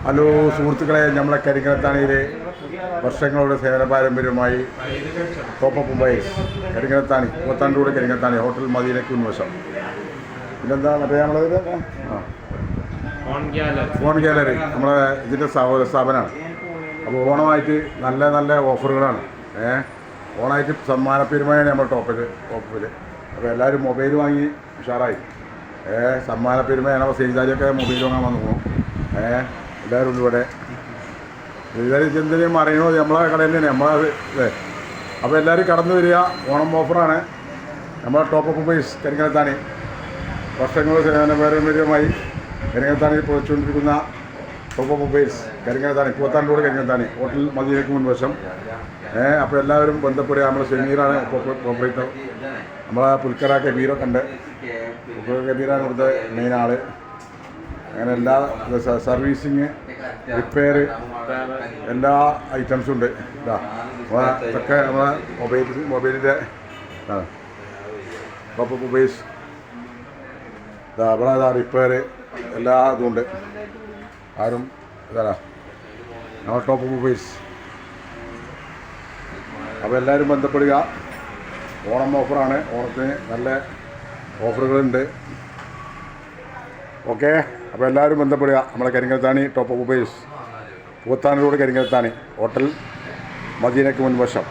Hello സുഹൃത്തുക്കളെ, നമ്മളെ കരിങ്കലത്താണിയിലെ വർഷങ്ങളുടെ സേവന പാരമ്പര്യവുമായി top up mobiles Karinkallathani Koothandur Karinkallathani hotel മദീനയ്ക്ക് മുൻവശം. പിന്നെന്താ മറ്റേ നമ്മളത് ഫോൺ ഗാലറി നമ്മളെ ഇതിൻ്റെ സ്ഥാപനമാണ്. അപ്പോൾ ഓണമായിട്ട് നല്ല നല്ല ഓഫറുകളാണ്. ഓണമായിട്ട് സമ്മാന പെരുമയാണ് നമ്മൾ ടോപ്പിൽ. അപ്പോൾ എല്ലാവരും മൊബൈൽ വാങ്ങി ഉഷാറായി. സമ്മാന പെരുമയാണ്. അപ്പോൾ സേജാജൊക്കെ മൊബൈൽ വാങ്ങാൻ വന്നു പോകും. എല്ലാവരും ഉണ്ട് ഇവിടെ. എല്ലാവരും എന്തെങ്കിലും അറിയണോ നമ്മളെ കടയിൽ തന്നെ നമ്മളത് അല്ലേ. അപ്പോൾ എല്ലാവരും കടന്നു വരിക. ഓണം ഓഫറാണ്. നമ്മളെ ടോപ്പ് അപ്പ് മൊബൈൽസ് കരിങ്കലത്താണി വർഷങ്ങൾ സേവന പാരമ്പര്യമായി കരിങ്കലത്താണി പൊളിച്ചുകൊണ്ടിരിക്കുന്ന top up mobiles Karinkallathani Koothandur Karinkallathani hotel മദീനയ്ക്ക് മുൻവശം. അപ്പോൾ എല്ലാവരും ബന്ധപ്പെടുക. നമ്മൾ ഷമീറാണ് ഓപ്പറേറ്റർ. നമ്മളെ പുൽക്കര കബീറൊക്കെ ഉണ്ട്. പുൽക്കര കബീറാണ് ഇവിടുത്തെ മെയിൻ ആൾ. അങ്ങനെ എല്ലാ സർവീസിങ്, റിപ്പയർ, എല്ലാ ഐറ്റംസും ഉണ്ട്. ഇതൊക്കെ നമ്മളെ മൊബൈലിൻ്റെ ടോപ്പ് അപ്പ് മൊബൈൽസ്. ഇവിടെ റിപ്പയർ എല്ലാ ഇതും ഉണ്ട്. ആരും ഇതാ നമ്മൾ ടോപ്പ് അപ്പ് മൊബൈൽസ്. അപ്പോൾ എല്ലാവരും ബന്ധപ്പെടുക. ഓണം ഓഫറാണ്. ഓണത്തിന് നല്ല ഓഫറുകളുണ്ട്. ഓക്കെ, അപ്പോൾ എല്ലാവരും ബന്ധപ്പെടുക. നമ്മളെ Karinkallathani top up mobiles Koothanur Karinkallathani hotel മദീനയ്ക്ക് മുൻവശം.